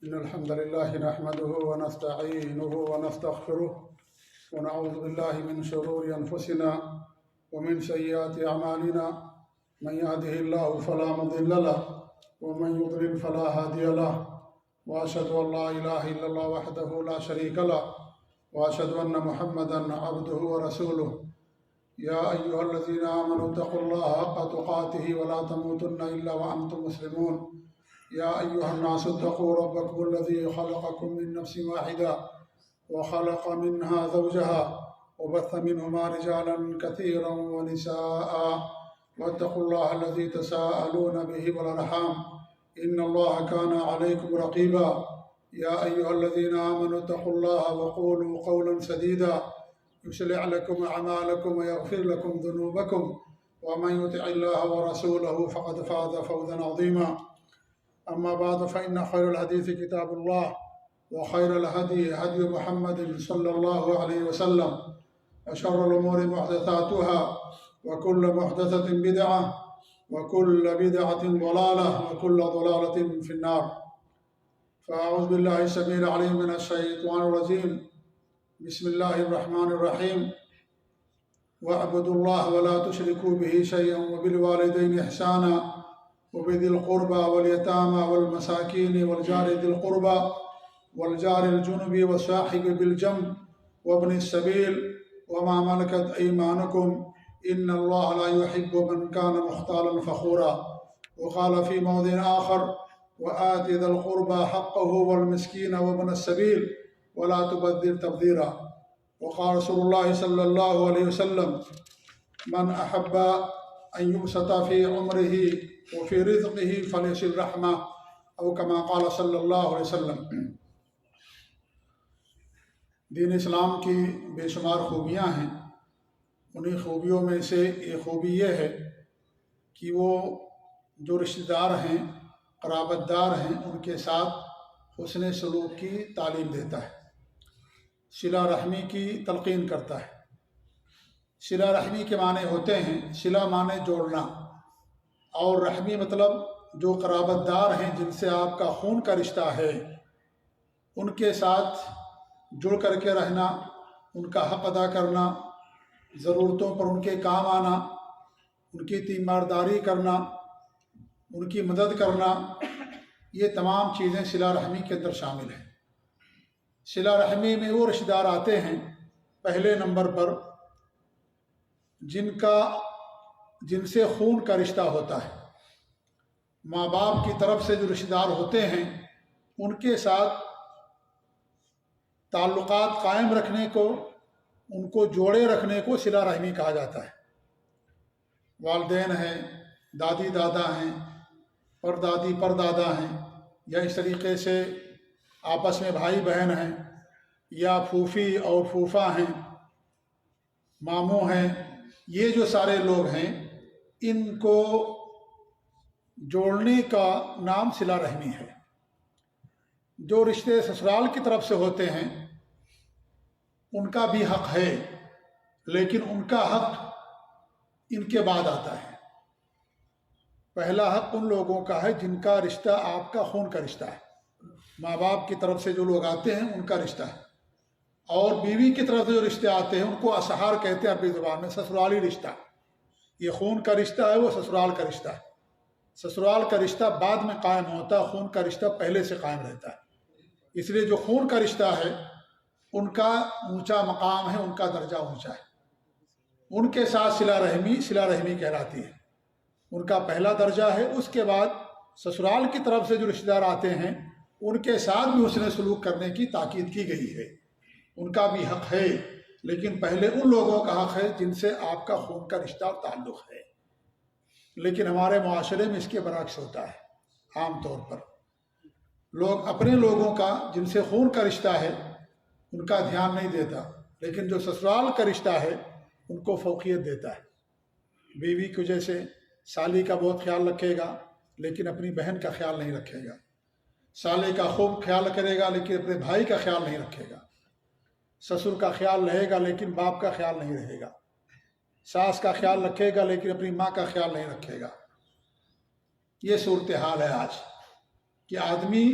إن الحمد لله نحمده ونستعينه ونستغفره ونعوذ بالله من شرور أنفسنا ومن سيئات أعمالنا. من يهده الله فلا مضل له ومن يضلل فلا هادي له، وأشهد أن لا إله إلا الله وحده لا شريك له، وأشهد أن محمدا عبده ورسوله. يا أيها الذين آمنوا اتقوا الله حق تقاته ولا تموتن إلا وأنتم مسلمون. يا أيها الناس اتقوا ربكم الذي خلقكم من نفس واحدة وخلق منها زوجها وبث منهما رجالا كثيرا ونساء، واتقوا الله الذي تساءلون به والأرحام إن الله كان عليكم رقيبا. يا أيها الذين آمنوا اتقوا الله وقولوا قولا سديدا يصلح لكم أعمالكم ويغفر لكم ذنوبكم، ومن يطع الله ورسوله فقد فاز فوزا عظيما. أما بعد، فإن خير الحديث كتاب الله، وخير الهدي هدي محمد صلى الله عليه وسلم، وشر الأمور محدثاتها، وكل محدثة بدعة، وكل بدعة ضلالة، وكل ضلالة في النار. فأعوذ بالله السميع العليم من الشيطان الرجيم. بسم الله الرحمن الرحيم. واعبدوا الله ولا تشركوا به شيئا وبالوالدين إحسانا وبذي القربى واليتامى والمساكين والجار ذي القربى والجار الجنب والصاحب بالجنب وابن السبيل وما ملكت أيمانكم إن الله لا يحب من كان مختالا فخورا. وقال في موضع آخر: وآت ذا القربى حقه والمسكين وابن السبيل ولا تبذر تبذيرا. وقال رسول الله صلى الله عليه وسلم: من أحب أن يبسط في عمره وفي رزقه فليصل رحمه، أو كما قال صلی اللہ علیہ وسلم. دین اسلام کی بے شمار خوبیاں ہیں. انہی خوبیوں میں سے ایک خوبی یہ ہے کہ وہ جو رشتہ دار ہیں، قرابت دار ہیں، ان کے ساتھ حسن سلوک کی تعلیم دیتا ہے، صلہ رحمی کی تلقین کرتا ہے. صلہ رحمی کے معنی ہوتے ہیں: صلہ معنی جوڑنا، اور رحمی مطلب جو قرابت دار ہیں جن سے آپ کا خون کا رشتہ ہے، ان کے ساتھ جڑ کر کے رہنا، ان کا حق ادا کرنا، ضرورتوں پر ان کے کام آنا، ان کی تیمارداری کرنا، ان کی مدد کرنا، یہ تمام چیزیں صلہ رحمی کے اندر شامل ہیں. صلہ رحمی میں وہ رشتہ دار آتے ہیں پہلے نمبر پر جن سے خون کا رشتہ ہوتا ہے. ماں باپ کی طرف سے جو رشتہ دار ہوتے ہیں ان کے ساتھ تعلقات قائم رکھنے کو، ان کو جوڑے رکھنے کو صلہ رحمی کہا جاتا ہے. والدین ہیں، دادی دادا ہیں، پردادی پردادا ہیں، یا اس طریقے سے آپس میں بھائی بہن ہیں، یا پھوپھی اور پھوپھا ہیں، ماموں ہیں. یہ جو سارے لوگ ہیں ان کو جوڑنے کا نام صلہ رحمی ہے. جو رشتے سسرال کی طرف سے ہوتے ہیں ان کا بھی حق ہے، لیکن ان کا حق ان کے بعد آتا ہے. پہلا حق ان لوگوں کا ہے جن کا رشتہ آپ کا خون کا رشتہ ہے. ماں باپ کی طرف سے جو لوگ آتے ہیں ان کا رشتہ ہے، اور بیوی کی طرف سے جو رشتے آتے ہیں ان کو اسحار کہتے ہیں عربی زبان میں، سسرالی رشتہ. یہ خون کا رشتہ ہے، وہ سسرال کا رشتہ ہے. سسرال کا رشتہ بعد میں قائم ہوتا ہے، خون کا رشتہ پہلے سے قائم رہتا ہے. اس لیے جو خون کا رشتہ ہے ان کا اونچا مقام ہے، ان کا درجہ اونچا ہے. ان کے ساتھ صلہ رحمی کہلاتی ہے. ان کا پہلا درجہ ہے. اس کے بعد سسرال کی طرف سے جو رشتہ دار آتے ہیں ان کے ساتھ بھی حسن سلوک کرنے کی تاکید کی گئی ہے. ان کا بھی حق ہے، لیکن پہلے ان لوگوں کا حق ہے جن سے آپ کا خون کا رشتہ اور تعلق ہے. لیکن ہمارے معاشرے میں اس کے برعکس ہوتا ہے. عام طور پر لوگ اپنے لوگوں کا جن سے خون کا رشتہ ہے ان کا دھیان نہیں دیتا، لیکن جو سسرال کا رشتہ ہے ان کو فوقیت دیتا ہے. بیوی کی وجہ سے سالی کا بہت خیال رکھے گا لیکن اپنی بہن کا خیال نہیں رکھے گا. سالے کا خوب خیال کرے گا لیکن اپنے بھائی کا خیال نہیں رکھے گا. سسر کا خیال رہے گا لیکن باپ کا خیال نہیں رہے گا. ساس کا خیال رکھے گا لیکن اپنی ماں کا خیال نہیں رکھے گا. یہ صورتحال ہے آج کہ آدمی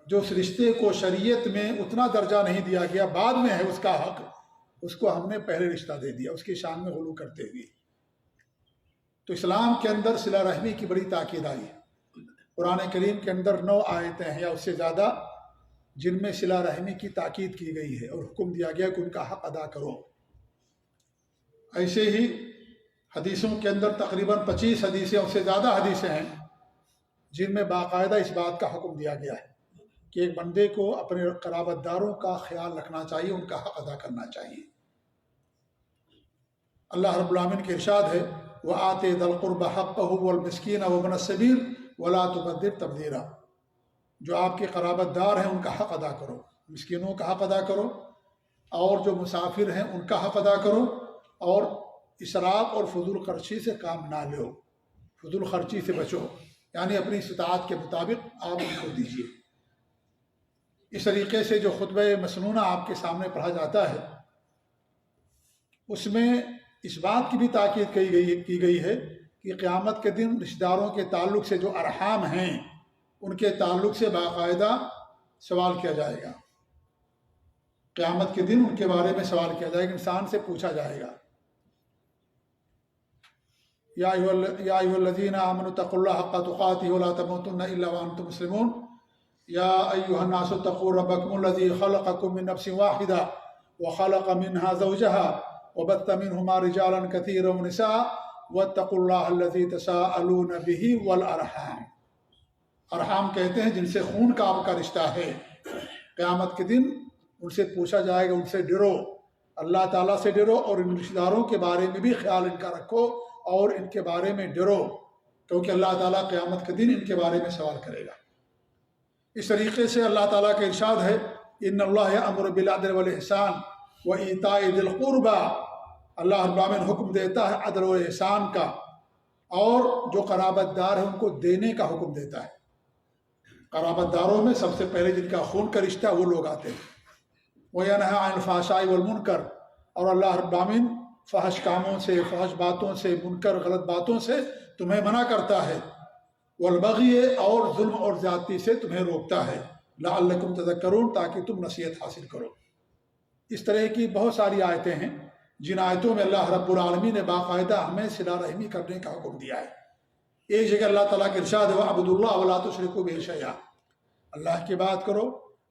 جو اس رشتے کو شریعت میں اتنا درجہ نہیں دیا گیا، بعد میں ہے اس کا حق، اس کو ہم نے پہلے رشتہ دے دیا اس کی شان میں غلو کرتے ہوئے۔ تو اسلام کے اندر صلہ رحمی کی بڑی تاکید آئی ہے۔ قرآن کریم کے اندر 9 آیتیں ہیں یا اس سے زیادہ جن میں صلہ رحمی کی تاکید کی گئی ہے اور حکم دیا گیا کہ ان کا حق ادا کرو۔ ایسے ہی حدیثوں کے اندر تقریباً 25 حدیثیں اور سے زیادہ حدیثیں ہیں جن میں باقاعدہ اس بات کا حکم دیا گیا ہے کہ ایک بندے کو اپنے قرابت داروں کا خیال رکھنا چاہیے، ان کا حق ادا کرنا چاہیے۔ اللہ رب العالمین کے ارشاد ہے وَآتِ ذَا الْقُرْبَ حَقَّهُ وَالْمِسْكِينَ وَابْنَ السَّبِيلِ وَلَا تُبَذِّرْ تَبْذِيرًا۔ جو آپ کے قرابت دار ہیں ان کا حق ادا کرو، مسکینوں کا حق ادا کرو، اور جو مسافر ہیں ان کا حق ادا کرو، اور اسراف اور فضول خرچی سے کام نہ لو، فضول خرچی سے بچو، یعنی اپنی استطاعت کے مطابق آپ ان کو دیجیے۔ اس طریقے سے جو خطبہ مسنونہ آپ کے سامنے پڑھا جاتا ہے اس میں اس بات کی بھی تاکید کی گئی ہے کہ قیامت کے دن رشتہ داروں کے تعلق سے جو ارحام ہیں ان کے تعلق سے باقاعدہ سوال کیا جائے گا۔ قیامت کے دن ان کے بارے میں سوال کیا جائے گا، انسان سے پوچھا جائے گا۔ یا ایھا الذین آمنوا اتقوا اللہ حق تقاتہ ولا تموتن الا وانتم مسلمون یا ایھا الناس اتقوا ربکم الذی خلقکم من نفس واحدہ وخلق منها زوجها وبث منهما رجالا كثيرا ونساء واتقوا الله الذي تساءلون به والارحام۔ ارحام کہتے ہیں جن سے خون کا آپ کا رشتہ ہے۔ قیامت کے دن ان سے پوچھا جائے گا، ان سے ڈرو، اللہ تعالیٰ سے ڈرو، اور ان رشتہ داروں کے بارے میں بھی خیال ان کا رکھو اور ان کے بارے میں ڈرو، کیونکہ اللہ تعالیٰ قیامت کے دن ان کے بارے میں سوال کرے گا۔ اس طریقے سے اللہ تعالیٰ کا ارشاد ہے ان اللہ یأمر بالعدل والاحسان وایتاء ذی القربی۔ اللہ رب العالمین حکم دیتا ہے عدل و احسان کا، اور جو قرابت دار ہیں ان کو دینے کا حکم دیتا ہے۔ قرابت داروں میں سب سے پہلے جن کا خون کا رشتہ وہ لوگ آتے ہیں۔ وَيَنْهَىٰ عَنِ الْفَحْشَاءِ وَالْمُنکَرِ، اور اللہ رب العالمین فحش کاموں سے، فحش باتوں سے، منکر غلط باتوں سے تمہیں منع کرتا ہے۔ والبغی، اور ظلم اور زیادتی سے تمہیں روکتا ہے۔ لعلکم تذکرون، تاکہ تم نصیحت حاصل کرو۔ اس طرح کی بہت ساری آیتیں ہیں جن آیتوں میں اللہ رب العالمین نے باقاعدہ ہمیں صلہ رحمی کرنے کا حکم دیا ہے۔ ایک جگہ اللہ تعالیٰ کے ارشاد ہے وَاعْبُدُوا اللَّهَ وَلَا تُشْرِكُوا بِهِ شَيْئًا، اللہ کی بات کرو،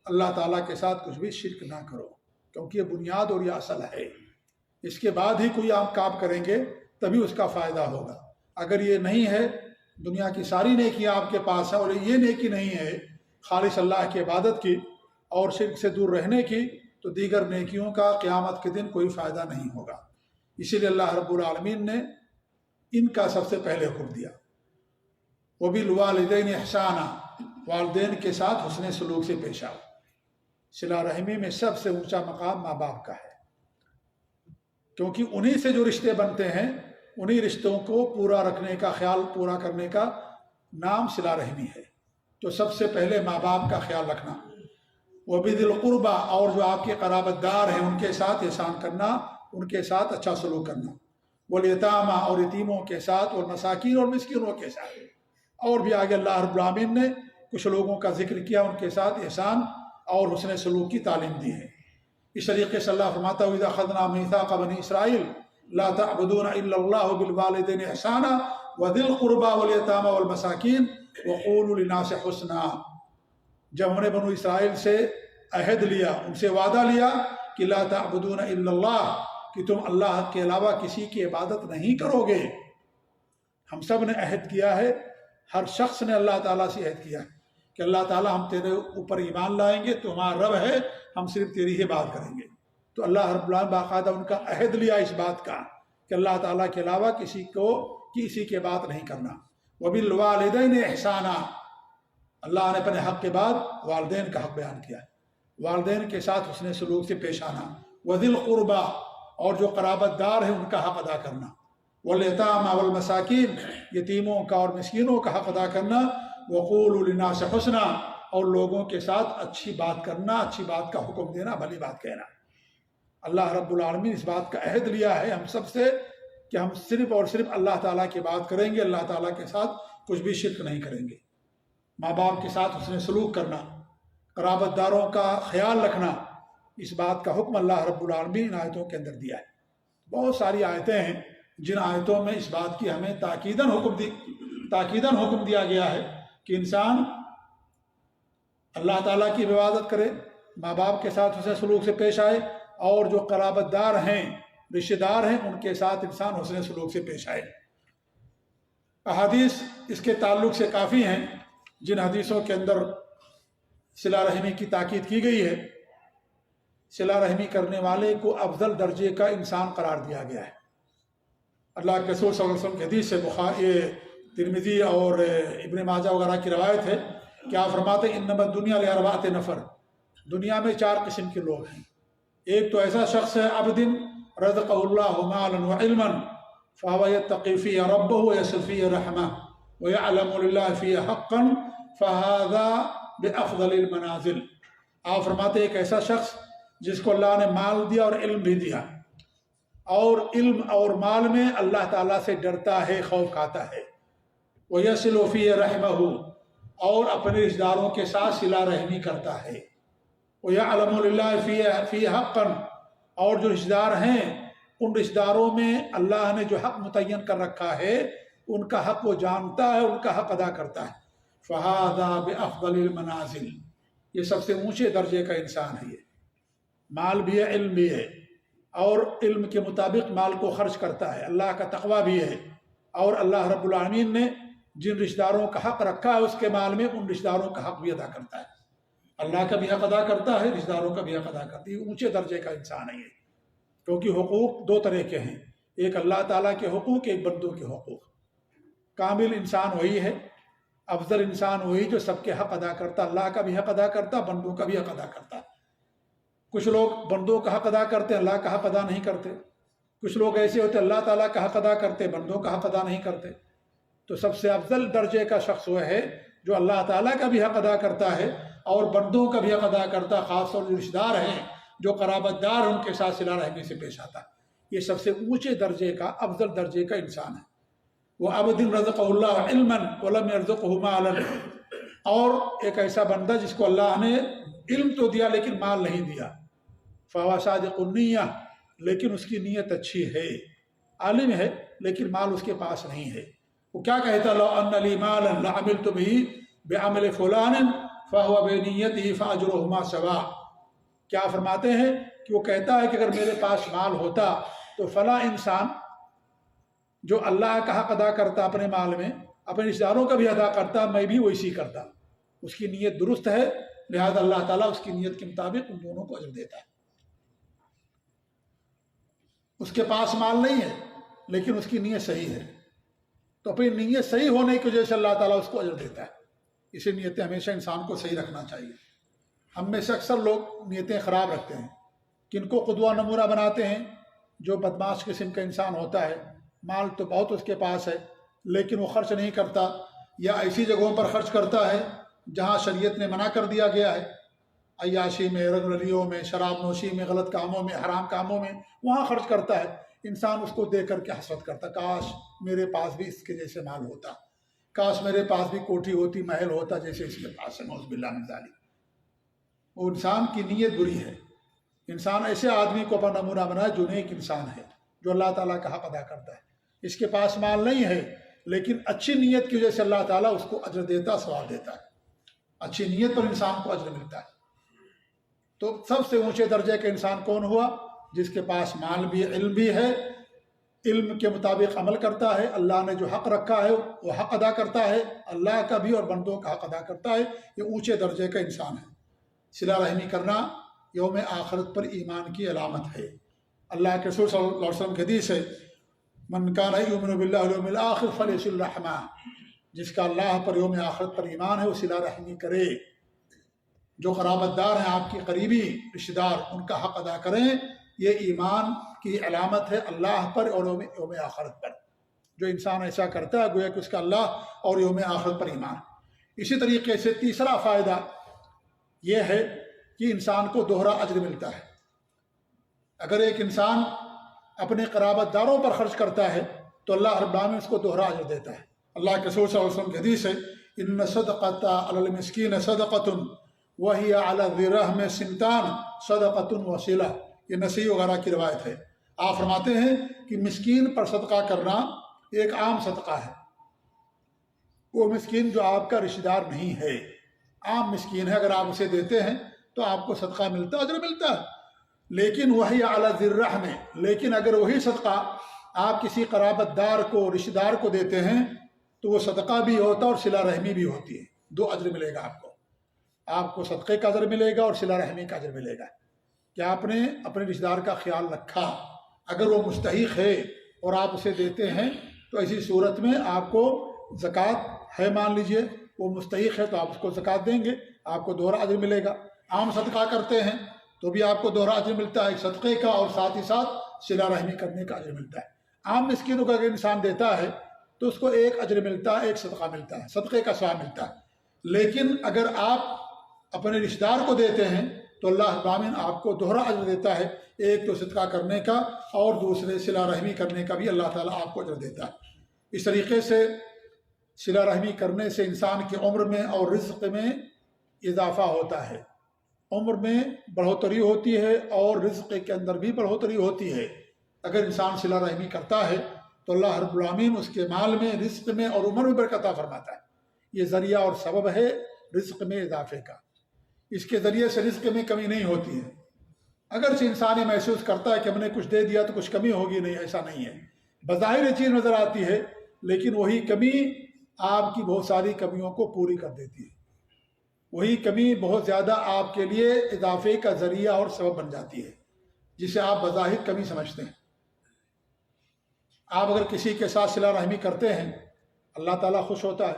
اللہ تعالیٰ کے ساتھ کچھ بھی شرک نہ کرو، کیونکہ یہ بنیاد اور یہ اصل ہے۔ اس کے بعد ہی کوئی آپ کام کریں گے تبھی اس کا فائدہ ہوگا۔ اگر یہ نہیں ہے، دنیا کی ساری نیکیاں آپ کے پاس ہیں اور یہ نیکی نہیں ہے خالص اللہ کی عبادت کی اور شرک سے دور رہنے کی، تو دیگر نیکیوں کا قیامت کے دن کوئی فائدہ نہیں ہوگا۔ اسی لیے اللہ رب العالمین نے ان کا سب سے پہلے حکم دیا۔ وَبِالْوَالِدَيْنِ إِحْسَانًا، والدین کے ساتھ حسن سلوک سے پیش آؤ۔ صلہ رحمی میں سب سے اونچا مقام ماں باپ کا ہے، کیونکہ انہی سے جو رشتے بنتے ہیں، انہی رشتوں کو پورا رکھنے کا، خیال پورا کرنے کا نام صلہ رحمی ہے۔ تو سب سے پہلے ماں باپ کا خیال رکھنا۔ وَبِذِي الْقُرْبَى، اور جو آپ کے قرابت دار ہیں ان کے ساتھ احسان کرنا، ان کے ساتھ اچھا سلوک کرنا۔ وَالْيَتَامَى، اور یتیموں کے ساتھ، والمساکین، اور مسکینوں کے ساتھ۔ اور بھی آگے اللہ رب العالمین نے کچھ لوگوں کا ذکر کیا، ان کے ساتھ احسان اور حسن سلوک کی تعلیم دی ہے۔ اس طریقے سے اللہ فرماتا ہے وَإِذَا أَخَذْنَا مِيثَاقَ بَنِي إِسْرَائِيلَ لَا تَعْبُدُونَ إِلَّا اللَّهَ وَبِالْوَالِدَيْنِ إِحْسَانًا وَذِي الْقُرْبَى وَالْيَتَامَى وَالْمَسَاكِينِ وَقُولُوا لِلنَّاسِ حُسْنًا۔ جب ہم نے بنو اسرائیل سے عہد لیا، ان سے وعدہ لیا کہ لا تعبدون الا اللہ، کہ تم اللہ کے علاوہ کسی کی عبادت نہیں کرو گے۔ ہم سب نے عہد کیا ہے، ہر شخص نے اللہ تعالیٰ سے عہد کیا ہے کہ اللہ تعالیٰ ہم تیرے اوپر ایمان لائیں گے، تو ہمارا رب ہے، ہم صرف تیری ہی بات کریں گے۔ تو اللہ رب العالمین باقاعدہ ان کا عہد لیا اس بات کا کہ اللہ تعالیٰ کے علاوہ کسی کی بات نہیں کرنا۔ وَبِالْوَالِدَيْنِ إِحْسَانًا، اللہ نے اپنے حق کے بعد والدین کا حق بیان کیا ہے۔ والدین کے ساتھ حسن سلوک سے پیش آنا۔ وَذِي الْقُرْبَى، اور جو قرابت دار ہیں ان کا حق ادا کرنا۔ وَالْيَتَامَى وَالْمَسَاكِينِ، یتیموں کا اور مسکینوں کا حق ادا کرنا۔ وَقُولُوا لِلنَّاسِ حُسْنًا، اور لوگوں کے ساتھ اچھی بات کرنا، اچھی بات کا حکم دینا، بھلی بات کہنا۔ اللہ رب العالمین اس بات کا عہد لیا ہے ہم سب سے کہ ہم صرف اور صرف اللہ تعالیٰ کی بات کریں گے، اللہ تعالیٰ کے ساتھ کچھ بھی شرک نہیں کریں گے۔ ماں باپ کے ساتھ حسن سلوک کرنا، قرابت داروں کا خیال رکھنا، اس بات کا حکم اللہ رب العالمین ان آیتوں کے اندر دیا ہے۔ بہت ساری آیتیں ہیں جن آیتوں میں اس بات کی ہمیں تاکیداً حکم دیا گیا ہے کہ انسان اللہ تعالیٰ کی عبادت کرے، ماں باپ کے ساتھ حسن سلوک سے پیش آئے، اور جو قرابت دار ہیں، رشتہ دار ہیں، ان کے ساتھ انسان حسن سلوک سے پیش آئے۔ احادیث اس کے تعلق سے کافی ہیں، جن حدیثوں کے اندر صلہ رحمی کی تاکید کی گئی ہے۔ صلہ رحمی کرنے والے کو افضل درجے کا انسان قرار دیا گیا ہے۔ اللہ کے رسول صلی اللہ علیہ وسلم کی حدیث سے بخاری، ترمذی اور ابن ماجہ وغیرہ کی روایت ہے کہ آپ فرماتے ہیں انما الدنیا لاربعۃ نفر، دنیا میں 4 قسم کے لوگ ہیں۔ ایک تو ایسا شخص ہے عبد رزقہ اللہ مالا وعلما فهو يتقي فيه ربه ويصل فيه رحمه ويعلم لله فيه حقا فهذا بافضل المنازل۔ آپ فرماتے ہیں ایک ایسا شخص جس کو اللہ نے مال دیا اور علم بھی دیا، اور علم اور مال میں اللہ تعالیٰ سے ڈرتا ہے، خوف کھاتا ہے، وَيَصِلُ فِيهِ رَحْمَهُ، اور اپنے رشتہ داروں کے ساتھ صلہ رحمی کرتا ہے، وَيَعْلَمُ لِلَّهِ فِيهِ حَقًّا، اور جو رشتہ دار ہیں ان رشتہ داروں میں اللہ نے جو حق متعین کر رکھا ہے ان کا حق وہ جانتا ہے، ان کا حق ادا کرتا ہے۔ فَهَذَا بِأَفْضَلِ الْمَنَازِلِ، یہ سب سے اونچے درجے کا انسان ہے۔ یہ مال بھی ہے، علم بھی ہے، اور علم کے مطابق مال کو خرچ کرتا ہے، اللہ کا تقوی بھی ہے، اور اللہ رب العالمین نے جن رشتہ داروں کا حق رکھا ہے اس کے مال میں ان رشتہ داروں کا حق بھی ادا کرتا ہے۔ اللہ کا بھی حق ادا کرتا ہے، رشتہ داروں کا بھی حق ادا کرتا ہے۔ یہ اونچے درجے کا انسان ہے یہ، کیونکہ حقوق 2 طرح کے ہیں، ایک اللہ تعالیٰ کے حقوق، ایک بندوں کے حقوق۔ کامل انسان وہی ہے، افضل انسان وہی جو سب کے حق ادا کرتا، اللہ کا بھی حق ادا کرتا، بندوں کا بھی حق ادا کرتا۔ کچھ لوگ بندوں کا حق ادا کرتے، اللہ کا حق ادا نہیں کرتے۔ کچھ لوگ ایسے ہوتے اللہ تعالیٰ کا حق ادا کرتے، بندوں کا حق ادا نہیں کرتے۔ تو سب سے افضل درجے کا شخص وہ ہے جو اللہ تعالیٰ کا بھی حق ادا کرتا ہے اور بندوں کا بھی حق ادا کرتا، خاص طور جو رشتہ دار ہیں، جو قرابت دار ان کے ساتھ صلہ رحمی سے پیش آتا ہے۔ یہ سب سے اونچے درجے کا، افضل درجے کا انسان ہے۔ وہ عبد رزقہ اللہ علما ولم يرزقہ مالا، اور ایک ایسا بندہ جس کو اللہ نے علم تو دیا لیکن مال نہیں دیا۔ فهو صادق النیہ، لیکن اس کی نیت اچھی ہے، عالم ہے لیکن مال اس کے پاس نہیں ہے۔ وہ کیا کہتا ہے؟ لو ان لی مالا لعملت به بعمل فلان فهو بنیتہ فاجرہما سواء۔ کیا فرماتے ہیں کہ وہ کہتا ہے کہ اگر میرے پاس مال ہوتا تو فلاں انسان جو اللہ کا حق ادا کرتا اپنے مال میں، اپنے رشتہ داروں کا بھی ادا کرتا، میں بھی ویسی کرتا۔ اس کی نیت درست ہے، لہذا اللہ تعالیٰ اس کی نیت کے مطابق ان دونوں کو اجر دیتا ہے۔ اس کے پاس مال نہیں ہے لیکن اس کی نیت صحیح ہے، تو اپنی نیت صحیح ہونے کی وجہ سے اللہ تعالیٰ اس کو اجر دیتا ہے۔ اسی نیتیں ہمیشہ انسان کو صحیح رکھنا چاہیے۔ ہم میں سے اکثر لوگ نیتیں خراب رکھتے ہیں، کن کو قدوہ نمونہ بناتے ہیں؟ جو بدمعاش قسم کا انسان ہوتا ہے، مال تو بہت اس کے پاس ہے لیکن وہ خرچ نہیں کرتا، یا ایسی جگہوں پر خرچ کرتا ہے جہاں شریعت نے منع کر دیا گیا ہے، عیاشی میں، رنگ رلیوں میں، شراب نوشی میں، غلط کاموں میں، حرام کاموں میں، وہاں خرچ کرتا ہے۔ انسان اس کو دیکھ کر کے حسرت کرتا، کاش میرے پاس بھی اس کے جیسے مال ہوتا، کاش میرے پاس بھی کوٹھی ہوتی، محل ہوتا جیسے اس کے پاس ہے، نعوذ باللہ من ذالک۔ وہ انسان کی نیت بری ہے۔ انسان ایسے آدمی کو اپنا نمونہ بنائے جو نیک انسان ہے، جو اللہ تعالیٰ کا حق ادا کرتا ہے۔ اس کے پاس مال نہیں ہے لیکن اچھی نیت کی وجہ سے اللہ تعالیٰ اس کو اجر دیتا، ثواب دیتا ہے۔ اچھی نیت پر انسان کو اجر ملتا ہے۔ تو سب سے اونچے درجے کا انسان کون ہوا؟ جس کے پاس مال بھی، علم بھی ہے، علم کے مطابق عمل کرتا ہے، اللہ نے جو حق رکھا ہے وہ حق ادا کرتا ہے، اللہ کا بھی اور بندوں کا حق ادا کرتا ہے۔ یہ اونچے درجے کا انسان ہے۔ صلہ رحمی کرنا یوم آخرت پر ایمان کی علامت ہے۔ اللہ کے رسول صلی اللہ علیہ وسلم کی حدیث ہے، من کان یؤمن باللہ والیوم الآخر فلیصل رحمہ، جس کا اللہ پر یوم آخرت پر ایمان ہے وہ صلہ رحمی کرے۔ جو قرابت دار ہیں، آپ کی قریبی رشتہ دار، ان کا حق ادا کریں۔ یہ ایمان کی علامت ہے اللہ پر اور یوم آخرت پر۔ جو انسان ایسا کرتا ہے گویا کہ اس کا اللہ اور یوم آخرت پر ایمان۔ اسی طریقے سے تیسرا فائدہ یہ ہے کہ انسان کو دوہرا اجر ملتا ہے۔ اگر ایک انسان اپنے قرابت داروں پر خرچ کرتا ہے تو اللہ رب العالمین اس کو دوہرا اجر دیتا ہے۔ اللہ کے رسول صلی اللہ علیہ وسلم کی حدیث ہے، ان صدقۃ علی المسکین صدقۃ وہی علی ذی الرحم سنتان صدقۃ وصلہ، یہ نسائی وغیرہ کی روایت ہے۔ آپ فرماتے ہیں کہ مسکین پر صدقہ کرنا ایک عام صدقہ ہے، وہ مسکین جو آپ کا رشتہ دار نہیں ہے، عام مسکین ہے، اگر آپ اسے دیتے ہیں تو آپ کو صدقہ ملتا ہے، اجر ملتا ہے۔ لیکن وہی علی ذی الرحم، لیکن اگر وہی صدقہ آپ کسی قرابت دار کو، رشتہ دار کو دیتے ہیں تو وہ صدقہ بھی ہوتا ہے اور صلہ رحمی بھی ہوتی ہے، دو اجر ملے گا آپ کو۔ آپ کو صدقے کا اجر ملے گا اور صلہ رحمی کا اجر ملے گا کہ آپ نے اپنے رشتہ دار کا خیال رکھا۔ اگر وہ مستحق ہے اور آپ اسے دیتے ہیں تو ایسی صورت میں آپ کو زکوٰۃ ہے، مان لیجئے وہ مستحق ہے تو آپ اس کو زکوٰۃ دیں گے، آپ کو دوہرا اجر ملے گا۔ عام صدقہ کرتے ہیں تو بھی آپ کو دوہرا اجر ملتا ہے، ایک صدقے کا اور ساتھ ہی ساتھ صلہ رحمی کرنے کا اجر ملتا ہے۔ عام مسکینوں کا اگر انسان دیتا ہے تو اس کو ایک اجر ملتا ہے، ایک صدقہ ملتا ہے، صدقے کا ثواب ملتا ہے۔ لیکن اگر آپ اپنے رشتہ دار کو دیتے ہیں تو اللہ ضامن آپ کو دوہرا اجر دیتا ہے، ایک تو صدقہ کرنے کا اور دوسرے صلہ رحمی کرنے کا بھی اللہ تعالیٰ آپ کو اجر دیتا ہے۔ اس طریقے سے صلہ رحمی کرنے سے انسان کی عمر میں اور رزق میں اضافہ ہوتا ہے، عمر میں بڑھوتری ہوتی ہے اور رزق کے اندر بھی بڑھوتری ہوتی ہے۔ اگر انسان صلہ رحمی کرتا ہے تو اللہ رب العالمین اس کے مال میں، رزق میں اور عمر میں برکت عطا فرماتا ہے۔ یہ ذریعہ اور سبب ہے رزق میں اضافے کا، اس کے ذریعے سے رزق میں کمی نہیں ہوتی ہے۔ اگرچہ انسان یہ محسوس کرتا ہے کہ ہم نے کچھ دے دیا تو کچھ کمی ہوگی، نہیں، ایسا نہیں ہے۔ بظاہر یہ چیز نظر آتی ہے لیکن وہی کمی آپ کی بہت ساری کمیوں کو پوری کر دیتی ہے، وہی کمی بہت زیادہ آپ کے لیے اضافے کا ذریعہ اور سبب بن جاتی ہے، جسے آپ بظاہر کمی سمجھتے ہیں۔ آپ اگر کسی کے ساتھ صلہ رحمی کرتے ہیں اللہ تعالیٰ خوش ہوتا ہے،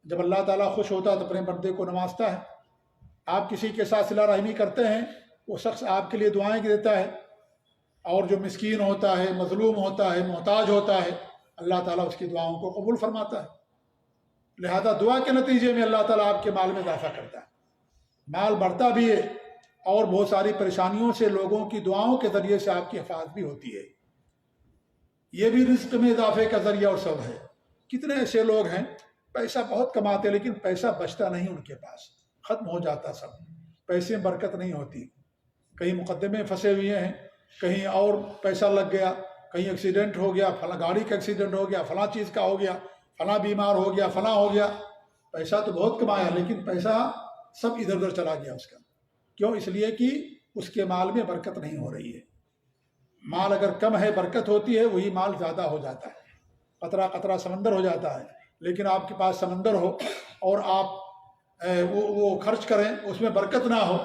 جب اللہ تعالیٰ خوش ہوتا ہے تو اپنے بندے کو نوازتا ہے۔ آپ کسی کے ساتھ صلہ رحمی کرتے ہیں، وہ شخص آپ کے لیے دعائیں دیتا ہے، اور جو مسکین ہوتا ہے، مظلوم ہوتا ہے، محتاج ہوتا ہے، اللہ تعالیٰ اس کی دعاؤں کو قبول فرماتا ہے۔ لہذا دعا کے نتیجے میں اللہ تعالیٰ آپ کے مال میں اضافہ کرتا ہے، مال بڑھتا بھی ہے اور بہت ساری پریشانیوں سے لوگوں کی دعاؤں کے ذریعے سے آپ کی حفاظت بھی ہوتی ہے۔ یہ بھی رزق میں اضافے کا ذریعہ اور سبب ہے۔ کتنے ایسے لوگ ہیں پیسہ بہت کماتے لیکن پیسہ بچتا نہیں، ان کے پاس ختم ہو جاتا، سب پیسے میں برکت نہیں ہوتی، کہیں مقدمے پھنسے ہوئے ہیں، کہیں اور پیسہ لگ گیا، کہیں ایکسیڈنٹ ہو گیا، فلاں گاڑی کا ایکسیڈنٹ ہو گیا، فلاں چیز کا ہو گیا، فلاں بیمار ہو گیا، فلاں ہو گیا۔ پیسہ تو بہت کمایا لیکن پیسہ سب ادھر ادھر چلا گیا اس کا۔ کیوں؟ اس لیے کہ اس کے مال میں برکت نہیں ہو رہی ہے۔ مال اگر کم ہے برکت ہوتی ہے، وہی مال زیادہ ہو جاتا ہے، قطرہ قطرہ سمندر ہو جاتا ہے۔ لیکن آپ کے پاس سمندر ہو اور آپ وہ خرچ کریں، اس میں برکت نہ ہو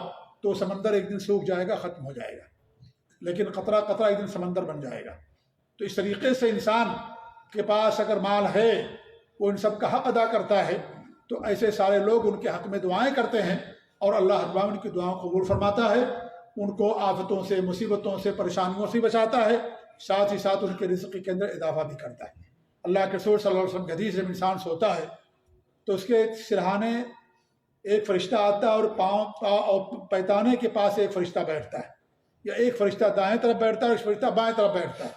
تو سمندر ایک دن سوکھ جائے گا، ختم ہو جائے گا، لیکن قطرہ قطرہ ایک دن سمندر بن جائے گا۔ تو اس طریقے سے انسان کے پاس اگر مال ہے، وہ ان سب کا حق ادا کرتا ہے، تو ایسے سارے لوگ ان کے حق میں دعائیں کرتے ہیں اور اللہ رب العالمین کی دعاؤں قبول فرماتا ہے، ان کو آفتوں سے، مصیبتوں سے، پریشانیوں سے بچاتا ہے، ساتھ ہی ساتھ ان کے رزق کے اندر اضافہ بھی کرتا ہے۔ اللہ کے رسول صلی اللہ علیہ وسلم کی حدیث، جب انسان سوتا ہے تو اس کے سرہانے ایک فرشتہ آتا ہے اور پاؤں اور پیتانے کے پاس ایک فرشتہ بیٹھتا ہے، یا ایک فرشتہ دائیں طرف بیٹھتا ہے اور ایک فرشتہ بائیں طرف بیٹھتا ہے۔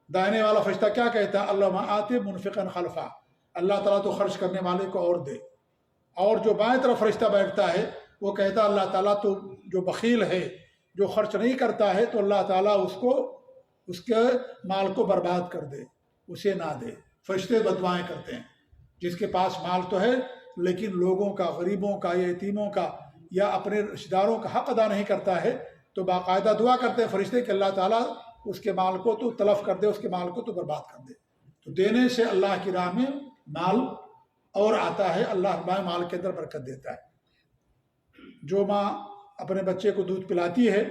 دائنے والا فرشتہ کیا کہتا ہے؟ اللہم آتی منفقا خلفا، اللہ تعالیٰ تو خرچ کرنے والے کو اور دے۔ اور جو بائیں طرف فرشتہ بیٹھتا ہے وہ کہتا ہے اللہ تعالیٰ تو جو بخیل ہے، جو خرچ نہیں کرتا ہے، تو اللہ تعالیٰ اس کے مال کو برباد کر دے، اسے نہ دے۔ فرشتے بددعائیں کرتے ہیں، جس کے پاس مال تو ہے لیکن لوگوں کا، غریبوں کا یا یتیموں کا یا اپنے رشتہ داروں کا حق ادا نہیں کرتا ہے، تو باقاعدہ دعا کرتے ہیں فرشتے کہ اللہ تعالیٰ اس کے مال کو تو تلف کر دے، اس کے مال کو تو برباد کر دے۔ تو دینے سے اللہ کی راہ میں مال اور آتا ہے، اللہ مال کے اندر برکت دیتا ہے۔ جو ماں اپنے بچے کو دودھ پلاتی ہے،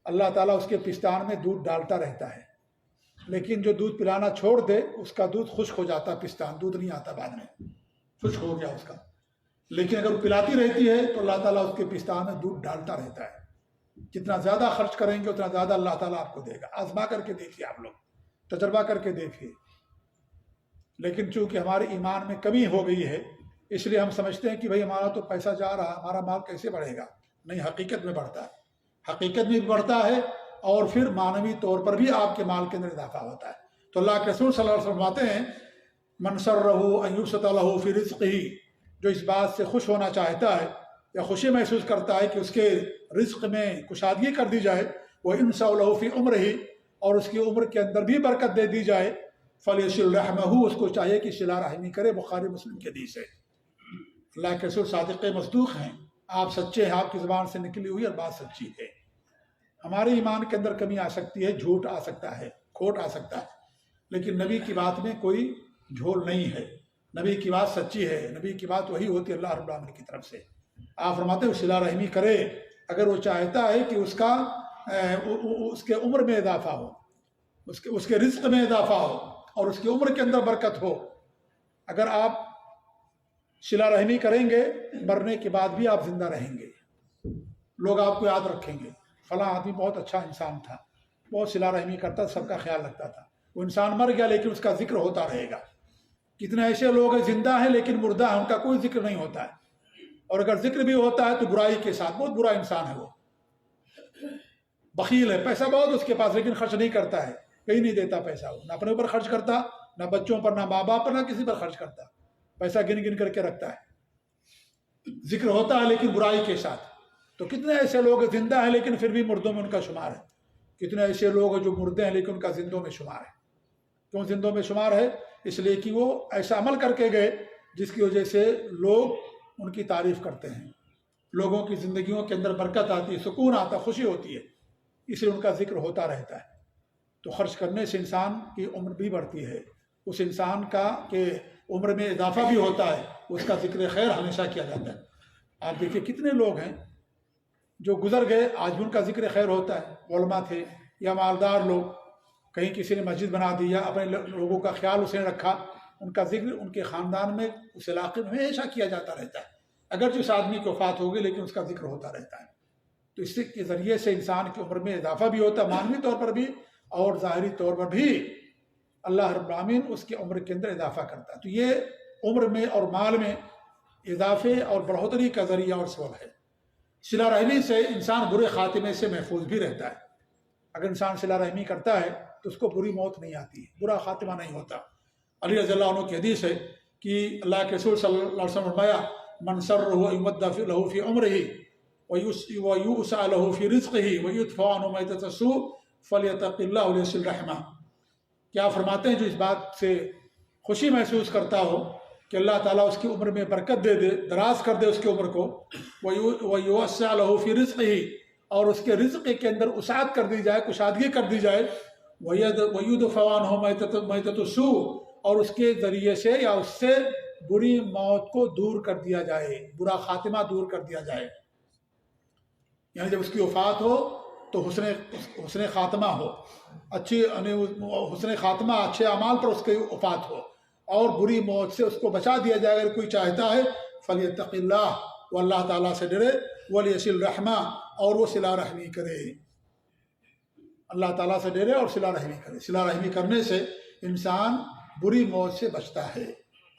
اللہ تعالیٰ اس کے پستان میں دودھ ڈالتا رہتا ہے، لیکن جو دودھ پلانا چھوڑ دے اس کا دودھ خشک ہو جاتا ہے، پستان دودھ نہیں آتا، بعد میں خشک ہو گیا اس کا۔ لیکن اگر وہ پلاتی رہتی ہے تو اللہ تعالیٰ اس کے پستان میں دودھ ڈالتا رہتا ہے۔ جتنا زیادہ خرچ کریں گے اتنا زیادہ اللہ تعالیٰ آپ کو دے گا۔ آزما کر کے دیکھیے، آپ لوگ تجربہ کر کے دیکھیے۔ لیکن چونکہ ہمارے ایمان میں کمی ہو گئی ہے، اس لیے ہم سمجھتے ہیں کہ بھئی ہمارا تو پیسہ جا رہا، ہمارا مال کیسے بڑھے گا؟ نہیں، حقیقت میں بڑھتا ہے، حقیقت میں بڑھتا ہے، اور پھر معنوی طور پر بھی آپ کے مال کے اندر اضافہ ہوتا ہے۔ تو اللہ کے رسول صلی اللہ علیہ وسلم فرماتے ہیں من سرہ ان یبسط لہ فی رزقہ، جو اس بات سے خوش ہونا چاہتا ہے یا خوشی محسوس کرتا ہے کہ اس کے رزق میں کشادگی کر دی جائے، وہ انسا لہ فی عمرہ، اور اس کی عمر کے اندر بھی برکت دے دی جائے، فلیصل رحمہ، اس کو چاہیے کہ صلہ رحمی کرے۔ بخاری مسلم کی حدیث ہے۔ اللہ کے رسول صادق مصدوق ہیں، آپ سچے ہیں، آپ کی زبان سے نکلی ہوئی اور بات سچی ہے۔ ہمارے ایمان کے اندر کمی آ سکتی ہے، جھوٹ آ سکتا ہے، کھوٹ آ سکتا ہے، لیکن نبی کی بات میں کوئی جھول نہیں ہے، نبی کی بات سچی ہے، نبی کی بات وہی ہوتی ہے اللہ رب العالمین کی طرف سے۔ آپ فرماتے ہیں صلہ رحمی کرے اگر وہ چاہتا ہے کہ اس کے عمر میں اضافہ ہو، اس کے رزق میں اضافہ ہو اور اس کی عمر کے اندر برکت ہو۔ اگر آپ صلہ رحمی کریں گے، مرنے کے بعد بھی آپ زندہ رہیں گے، لوگ آپ کو یاد رکھیں گے، فلاں آدمی بہت اچھا انسان تھا، بہت صلہ رحمی کرتا، سب کا خیال رکھتا تھا۔ وہ انسان مر گیا لیکن اس کا ذکر ہوتا رہے گا۔ کتنے ایسے لوگ ہیں زندہ ہیں لیکن مردہ ہیں، ان کا کوئی ذکر نہیں ہوتا ہے، اور اگر ذکر بھی ہوتا ہے تو برائی کے ساتھ۔ بہت برا انسان ہے، وہ بخیل ہے، پیسہ بہت اس کے پاس لیکن خرچ نہیں کرتا ہے، کہیں نہیں دیتا پیسہ، وہ نہ اپنے اوپر خرچ کرتا، نہ بچوں پر، نہ ماں باپ پر، نہ کسی پر خرچ کرتا، پیسہ گن گن کر کے رکھتا ہے، ذکر ہوتا ہے لیکن برائی کے ساتھ۔ تو کتنے ایسے لوگ زندہ ہیں لیکن پھر بھی مردوں میں ان کا شمار ہے، کتنے ایسے لوگ ہیں جو مردے ہیں لیکن ان کا زندوں میں شمار ہے۔ کیوں زندوں میں شمار ہے؟ اس لیے کہ وہ ایسا عمل کر کے گئے جس کی وجہ سے لوگ ان کی تعریف کرتے ہیں، لوگوں کی زندگیوں کے اندر برکت آتی ہے، سکون آتا، خوشی ہوتی ہے، اس لیے ان کا ذکر ہوتا رہتا ہے۔ تو خرچ کرنے سے انسان کی عمر بھی بڑھتی ہے، اس انسان کا کہ عمر میں اضافہ بھی ہوتا ہے، اس کا ذکر خیر ہمیشہ کیا جاتا ہے۔ آپ دیکھیے کتنے لوگ ہیں جو گزر گئے، آج بھی ان کا ذکر خیر ہوتا ہے، علماء تھے یا مالدار لوگ، کہیں کسی نے مسجد بنا دی یا اپنے لوگوں کا خیال اس نے رکھا، ان کا ذکر ان کے خاندان میں، اس علاقے میں ہمیشہ کیا جاتا رہتا ہے، اگرچہ اس آدمی کی وفات ہوگی لیکن اس کا ذکر ہوتا رہتا ہے۔ تو اس کے ذریعے سے انسان کی عمر میں اضافہ بھی ہوتا ہے، معنوی طور پر بھی اور ظاہری طور پر بھی اللہ رب العالمین اس کی عمر کے اندر اضافہ کرتا ہے۔ تو یہ عمر میں اور مال میں اضافے اور بڑھوتری کا ذریعہ اور سبب ہے۔ صلہ رحمی سے انسان برے خاتمے سے محفوظ بھی رہتا ہے۔ اگر انسان صلہ رحمی کرتا ہے تو اس کو بری موت نہیں آتی ہے، برا خاتمہ نہیں ہوتا۔ علی رضی اللہ عنہ کی حدیث ہے کہ اللہ کے رسول صلی اللہ علیہ وسلم نے فرمایا من سرہ ان یمد لہ فی عمرہ ویؤسع لہ فی رزقہ ویدفع عنہ میتۃ السوء فلیتق اللہ ولیصل رحمہ۔ کیا فرماتے ہیں جو اس بات سے خوشی محسوس کرتا ہو کہ اللہ تعالیٰ اس کی عمر میں برکت دے دے، دراز کر دے اس کی عمر کو، ویوسع لہ فی رزقہ، اور اس کے رزق کے اندر وسعت کر دی جائے، کشادگی کر دی جائے، ویدفع عنہ میتۃ السوء، اور اس کے ذریعے سے یا اس سے بری موت کو دور کر دیا جائے، برا خاتمہ دور کر دیا جائے۔ یعنی جب اس کی وفات ہو تو حسن خاتمہ ہو، حسن خاتمہ اچھے اعمال پر اس کی وفات ہو، اور بری موت سے اس کو بچا دیا جائے۔ اگر کوئی چاہتا ہے فلیتق اللہ، وہ اللہ تعالیٰ سے ڈرے، ولیصل رحمہ، اور وہ صلہ رحمی کرے، اللہ تعالیٰ سے ڈرے اور صلہ رحمی کرے۔ صلہ رحمی کرنے سے انسان بری موت سے بچتا ہے،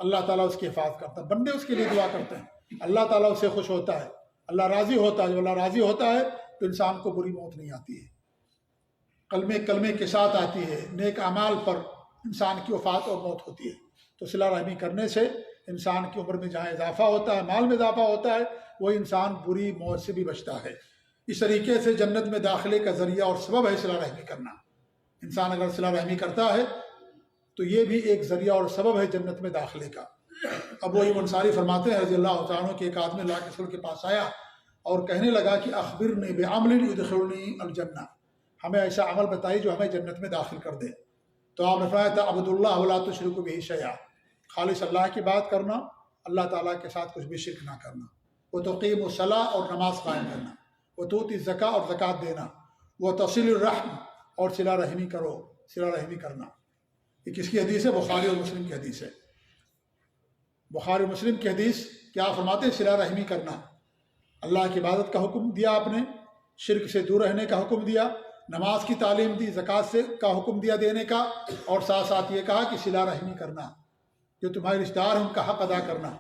اللہ تعالیٰ اس کی حفاظت کرتا ہے، بندے اس کے لیے دعا کرتے ہیں، اللہ تعالیٰ اس سے خوش ہوتا ہے، اللہ راضی ہوتا ہے۔ جب اللہ راضی ہوتا ہے تو انسان کو بری موت نہیں آتی ہے، کلمے کے ساتھ آتی ہے، نیک اعمال پر انسان کی وفات اور موت ہوتی ہے۔ تو صلہ رحمی کرنے سے انسان کی عمر میں جہاں اضافہ ہوتا ہے، مال میں اضافہ ہوتا ہے، وہ انسان بری موت سے بھی بچتا ہے۔ اس طریقے سے جنت میں داخلے کا ذریعہ اور سبب ہے صلہ رحمی کرنا۔ انسان اگر صلہ رحمی کرتا ہے تو یہ بھی ایک ذریعہ اور سبب ہے جنت میں داخلے کا۔ ابو ایوب انصاری فرماتے ہیں رضی اللہ تعالیٰ عنہ کہ ایک آدمی اللہ کے رسول کے پاس آیا اور کہنے لگا کہ اخبرنی بعمل یدخلنی الجنہ، ہمیں ایسا عمل بتائی جو ہمیں جنت میں داخل کر دے۔ تو آپ نے فرمایا تعبد اللہ ولا تشرک بہ شیئا، خالص اللہ کی بات کرنا، اللہ تعالیٰ کے ساتھ کچھ بھی شرک نہ کرنا، وتقیم الصلاۃ، اور نماز قائم کرنا، وتؤتی الزکاۃ، اور زکوٰۃ دینا، وتصل الرحم، اور صلہ رحمی کرو، صلہ رحمی کرنا۔ یہ کس کی حدیث ہے؟ بخاری اور مسلم کی حدیث ہے۔ بخاری اور مسلم کی حدیث کیا فرماتے ہیں؟ صلہ رحمی کرنا، اللہ کی عبادت کا حکم دیا آپ نے، شرک سے دور رہنے کا حکم دیا، نماز کی تعلیم دی، زکوٰۃ کا حکم دیا دینے کا، اور ساتھ ساتھ یہ کہا کہ صلہ رحمی کرنا، جو تمہارے رشتہ دار ہیں ان کا حق ادا کرنا۔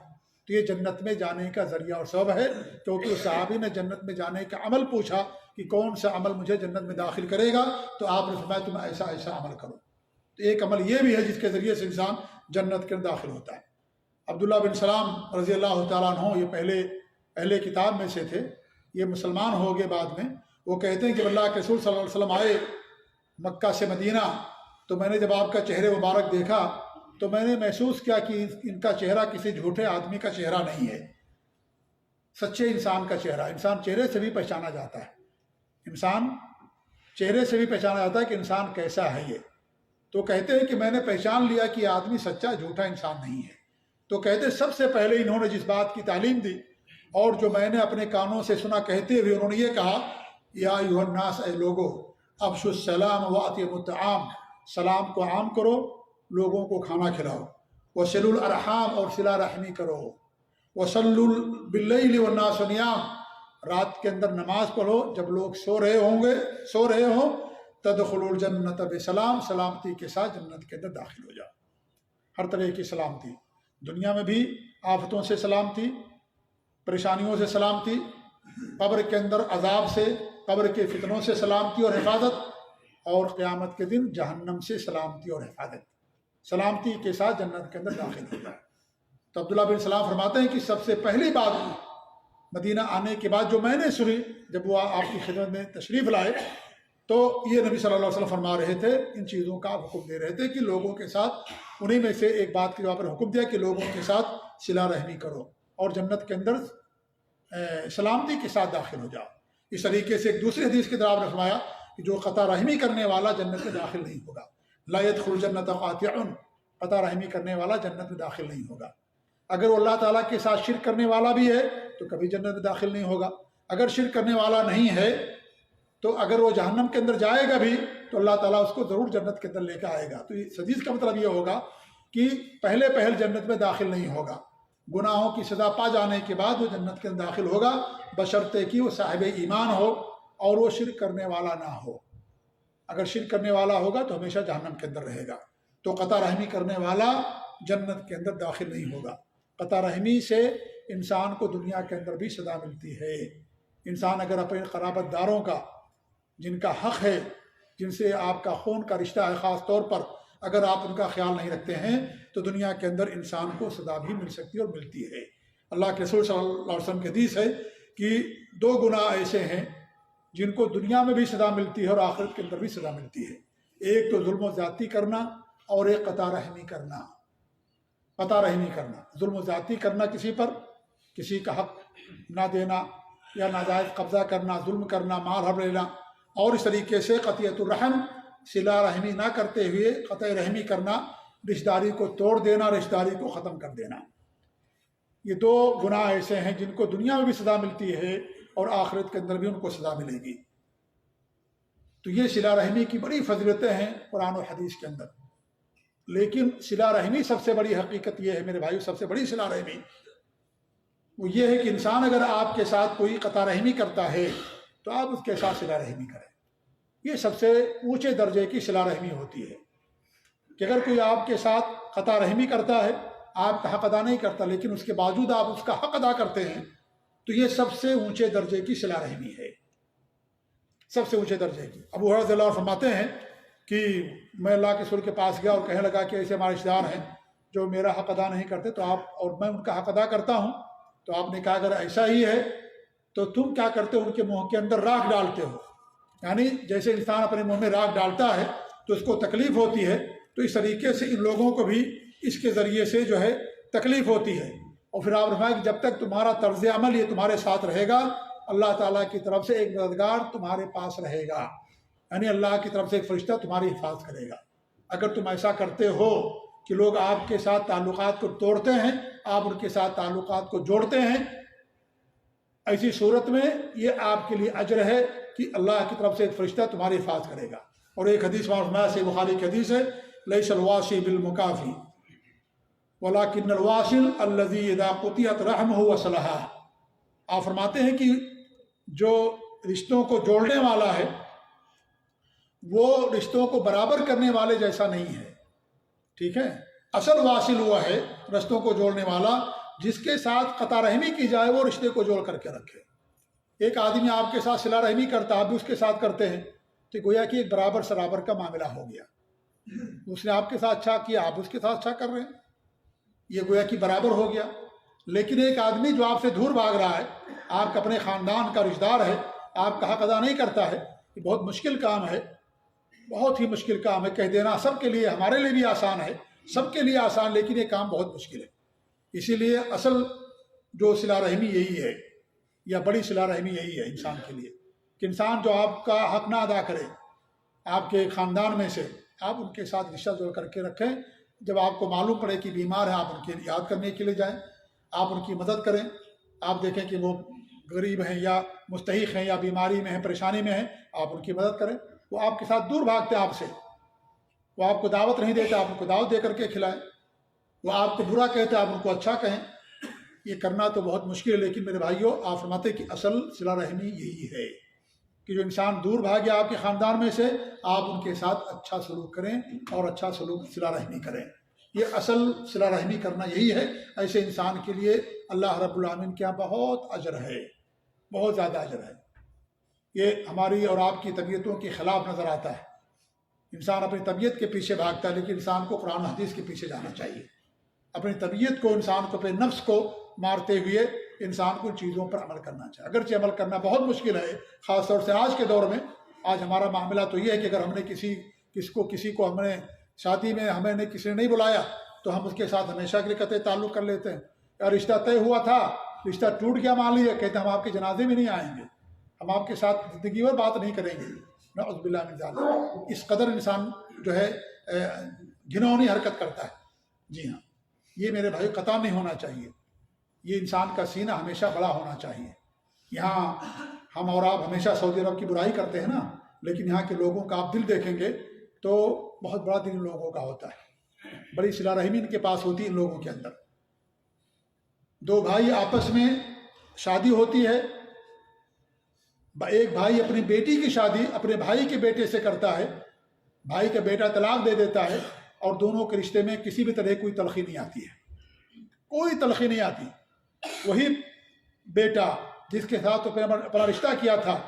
تو یہ جنت میں جانے کا ذریعہ اور سبب ہے، کیونکہ اس صحابی نے جنت میں جانے کا عمل پوچھا کہ کون سا عمل مجھے جنت میں داخل کرے گا، تو آپ نے فرمایا تم ایسا ایسا عمل کرو۔ تو ایک عمل یہ بھی ہے جس کے ذریعے سے انسان جنت کے اندر داخل ہوتا ہے۔ عبداللہ بن سلام رضی اللہ تعالیٰ عنہ یہ پہلے اہل کتاب میں سے تھے، یہ مسلمان ہو گئے بعد میں، وہ کہتے ہیں کہ اللہ کے رسول صلی اللہ علیہ وسلم آئے مکہ سے مدینہ، تو میں نے جب آپ کا چہرے مبارک دیکھا تو میں نے محسوس کیا کہ ان کا چہرہ کسی جھوٹے آدمی کا چہرہ نہیں ہے، سچے انسان کا چہرہ۔ انسان چہرے سے بھی پہچانا جاتا ہے، انسان چہرے سے بھی پہچانا جاتا ہے کہ انسان کیسا ہے یہ۔ تو کہتے ہیں کہ میں نے پہچان لیا کہ یہ آدمی سچا جھوٹا انسان نہیں ہے۔ تو کہتے ہیں سب سے پہلے انہوں نے جس بات کی تعلیم دی اور جو میں نے اپنے کانوں سے سنا کہتے ہوئے، انہوں نے یہ کہا، یا ایھا الناس، اے لوگو، افشوا السلام واطعموا الطعام، سلام کو عام کرو، لوگوں کو کھانا کھلاؤ، وصلوا الارحام، اور صلہ رحمی کرو، وصلوا باللیل والناس نیام، رات کے اندر نماز پڑھو جب لوگ سو رہے ہوں، تدخلوا الجنت بسلام، سلامتی کے ساتھ جنت کے اندر داخل ہو جاؤ۔ ہر طرح کی سلامتی، دنیا میں بھی آفتوں سے سلامتی، پریشانیوں سے سلامتی، قبر کے اندر عذاب سے، قبر کے فتنوں سے سلامتی اور حفاظت، اور قیامت کے دن جہنم سے سلامتی اور حفاظت، سلامتی کے ساتھ جنت کے اندر داخل ہو جائے۔ تو عبداللہ بن سلام فرماتے ہیں کہ سب سے پہلی بات مدینہ آنے کے بعد جو میں نے سنی، جب وہ آپ کی خدمت میں تشریف لائے، تو یہ نبی صلی اللہ علیہ وسلم فرما رہے تھے، ان چیزوں کا حکم دے رہے تھے کہ لوگوں کے ساتھ، انہی میں سے ایک بات کے جواب پر حکم دیا کہ لوگوں کے ساتھ صلہ رحمی کرو اور جنت کے اندر سلامتی کے ساتھ داخل ہو جاؤ۔ اس طریقے سے ایک دوسری حدیث کے جواب نے فرمایا کہ جو قطع رحمی کرنے والا جنت میں داخل نہیں ہوگا، لا يدخل الجنت قاطع، قطع رحمی کرنے والا جنت میں داخل نہیں ہوگا۔ اگر وہ اللہ تعالیٰ کے ساتھ شرک کرنے والا بھی ہے تو کبھی جنت میں داخل نہیں ہوگا۔ اگر شرک کرنے والا نہیں ہے تو اگر وہ جہنم کے اندر جائے گا بھی تو اللہ تعالیٰ اس کو ضرور جنت کے اندر لے کے آئے گا۔ تو اس حدیث کا مطلب یہ ہوگا کہ پہل جنت میں داخل نہیں ہوگا، گناہوں کی سزا پا جانے کے بعد وہ جنت کے اندر داخل ہوگا، بشرطے کہ وہ صاحب ایمان ہو اور وہ شرک کرنے والا نہ ہو۔ اگر شرک کرنے والا ہوگا تو ہمیشہ جہنم کے اندر رہے گا۔ تو قطع رحمی کرنے والا جنت کے اندر داخل نہیں ہوگا۔ قطع رحمی سے انسان کو دنیا کے اندر بھی سزا ملتی ہے۔ انسان اگر اپنے قرابت داروں کا، جن کا حق ہے، جن سے آپ کا خون کا رشتہ ہے، خاص طور پر اگر آپ ان کا خیال نہیں رکھتے ہیں تو دنیا کے اندر انسان کو سزا بھی مل سکتی ہے اور ملتی ہے۔ اللہ کے رسول صلی اللہ علیہ وسلم کی حدیث ہے کہ دو گناہ ایسے ہیں جن کو دنیا میں بھی سزا ملتی ہے اور آخرت کے اندر بھی سزا ملتی ہے۔ ایک تو ظلم و زیادتی کرنا اور ایک قطع رحمی کرنا۔ قطع رحمی کرنا، ظلم و زیادتی کرنا کسی پر، کسی کا حق نہ دینا یا ناجائز قبضہ کرنا، ظلم کرنا، مال ہڑپ لینا، اور اس طریقے سے قطیعۃ الرحم، صلہ رحمی نہ کرتے ہوئے قطع رحمی کرنا، رشتہ داری کو توڑ دینا، رشتہ داری کو ختم کر دینا۔ یہ دو گناہ ایسے ہیں جن کو دنیا میں بھی سزا ملتی ہے اور آخرت کے اندر بھی ان کو سزا ملے گی۔ تو یہ صلہ رحمی کی بڑی فضیلتیں ہیں قرآن و حدیث کے اندر۔ لیکن صلہ رحمی سب سے بڑی حقیقت یہ ہے میرے بھائیو، سب سے بڑی صلہ رحمی وہ یہ ہے کہ انسان اگر آپ کے ساتھ کوئی قطع رحمی کرتا ہے تو آپ اس کے ساتھ صلہ رحمی کریں۔ یہ سب سے اونچے درجے کی صلہ رحمی ہوتی ہے کہ اگر کوئی آپ کے ساتھ قطع رحمی کرتا ہے، آپ کا حق ادا نہیں کرتا لیکن اس کے باوجود آپ اس کا حق ادا کرتے ہیں، تو یہ سب سے اونچے درجے کی صلہ رحمی ہے، سب سے اونچے درجے کی۔ ابو ہریرہ رضی اللہ عنہ فرماتے ہیں کہ میں اللہ کے رسول کے پاس گیا اور کہنے لگا کہ ایسے ہمارے رشتہ دار ہیں جو میرا حق ادا نہیں کرتے تو آپ، اور میں ان کا حق ادا کرتا ہوں، تو آپ نے کہا اگر ایسا ہی ہے تو تم کیا کرتے ہو؟ ان کے منہ کے اندر راکھ ڈالتے ہو۔ یعنی جیسے انسان اپنے منہ میں راکھ ڈالتا ہے تو اس کو تکلیف ہوتی ہے، تو اس طریقے سے ان لوگوں کو بھی اس کے ذریعے سے جو ہے تکلیف ہوتی ہے۔ اور پھر آپ فرمایا کہ جب تک تمہارا طرز عمل یہ تمہارے ساتھ رہے گا، اللہ تعالیٰ کی طرف سے ایک مددگار تمہارے پاس رہے گا، یعنی اللہ کی طرف سے ایک فرشتہ تمہاری حفاظت کرے گا۔ اگر تم ایسا کرتے ہو کہ لوگ آپ کے ساتھ تعلقات کو توڑتے ہیں، آپ ان کے ساتھ تعلقات کو جوڑتے ہیں، ایسی صورت میں یہ آپ کے لیے اجر ہے کہ اللہ کی طرف سے ایک فرشتہ تمہاری حفاظت کرے گا۔ اور ایک حدیث میں سے بخاری کی حدیث ہے، لیس الواصی بالمکافی ولکن الواصل الذی اذا قطعت رحمہ وصلھا۔ آپ فرماتے ہیں کہ جو رشتوں کو جوڑنے والا ہے وہ رشتوں کو برابر کرنے والے جیسا نہیں ہے، ٹھیک ہے؟ اصل واصل ہوا ہے رشتوں کو جوڑنے والا، جس کے ساتھ قطع رحمی کی جائے وہ رشتے کو جوڑ کر کے رکھے۔ ایک آدمی آپ کے ساتھ صلہ رحمی کرتا، آپ بھی اس کے ساتھ کرتے ہیں، تو گویا کہ ایک برابر سرابر کا معاملہ ہو گیا۔ اس نے آپ کے ساتھ اچھا کیا، آپ اس کے ساتھ اچھا کر رہے ہیں، یہ گویا کہ برابر ہو گیا۔ لیکن ایک آدمی جو آپ سے دور بھاگ رہا ہے، آپ کا اپنے خاندان کا رشتہ دار ہے، آپ کا حق ادا نہیں کرتا ہے، یہ بہت مشکل کام ہے، بہت ہی مشکل کام ہے۔ کہہ دینا سب کے لیے، ہمارے لیے بھی آسان ہے، سب کے لیے آسان، لیکن یہ کام بہت مشکل ہے۔ اسی لیے اصل جو صلہ رحمی یہی ہے، یا بڑی صلہ رحمی یہی ہے انسان کے لیے، کہ انسان جو آپ کا حق نہ ادا کرے، آپ کے خاندان میں سے، آپ ان کے ساتھ رشتہ جوڑ کر کے رکھیں۔ جب آپ کو معلوم پڑے کہ بیمار ہیں، آپ ان کے یاد کرنے کے لیے جائیں، آپ ان کی مدد کریں۔ آپ دیکھیں کہ وہ غریب ہیں یا مستحق ہیں یا بیماری میں ہیں، پریشانی میں ہیں، آپ ان کی مدد کریں۔ وہ آپ کے ساتھ دور بھاگتے ہیں آپ سے، وہ آپ کو دعوت نہیں دیتے، آپ ان کو دعوت دے کر کے کھلائیں۔ وہ آپ کو برا کہتے ہیں، آپ ان کو اچھا کہیں۔ یہ کرنا تو بہت مشکل ہے، لیکن میرے بھائیوں، آپ فرماتے کہ اصل صلہ رحمی یہی ہے کہ جو انسان دور بھاگے آپ کے خاندان میں سے، آپ ان کے ساتھ اچھا سلوک کریں اور اچھا سلوک صلہ رحمی کریں۔ یہ اصل صلہ رحمی کرنا یہی ہے۔ ایسے انسان کے لیے اللہ رب العالمین کے یہاں بہت اجر ہے، بہت زیادہ اجر ہے۔ یہ ہماری اور آپ کی طبیعتوں کے خلاف نظر آتا ہے۔ انسان اپنی طبیعت کے پیچھے بھاگتا ہے، لیکن انسان کو قرآن و حدیث کے پیچھے جانا چاہیے۔ اپنی طبیعت کو، انسان کو، اپنے نفس کو مارتے ہوئے انسان کو ان چیزوں پر عمل کرنا چاہیے۔ اگرچہ عمل کرنا بہت مشکل ہے، خاص طور سے آج کے دور میں۔ آج ہمارا معاملہ تو یہ ہے کہ اگر ہم نے کسی کو ہم نے شادی میں ہمیں نے کسی نے نہیں بلایا تو ہم اس کے ساتھ ہمیشہ کے لیے قطع تعلق کر لیتے ہیں۔ یا رشتہ طے ہوا تھا، رشتہ ٹوٹ گیا، مان لیجیے، کہتے ہیں ہم آپ کے جنازے میں نہیں آئیں گے، ہم آپ کے ساتھ زندگی میں بات نہیں کریں گے۔ نعوذ باللہ من ذالک۔ اس قدر انسان جو ہے گھنونی حرکت کرتا ہے۔ جی ہاں، یہ میرے بھائی قطع نہیں ہونا چاہیے۔ یہ انسان کا سینہ ہمیشہ بڑا ہونا چاہیے۔ یہاں ہم اور آپ ہمیشہ سعودی عرب کی برائی کرتے ہیں نا، لیکن یہاں کے لوگوں کا آپ دل دیکھیں گے تو بہت بڑا دل ان لوگوں کا ہوتا ہے، بڑی صلہ رحمی ان کے پاس ہوتی ہے ان لوگوں کے اندر۔ دو بھائی آپس میں شادی ہوتی ہے، ایک بھائی اپنی بیٹی کی شادی اپنے بھائی کے بیٹے سے کرتا ہے، بھائی کا بیٹا طلاق دے دیتا ہے، اور دونوں کے رشتے میں کسی بھی طرح کوئی تلخی نہیں آتی ہے، کوئی تلخی نہیں آتی۔ وہی بیٹا جس کے ساتھ اپنا رشتہ کیا تھا،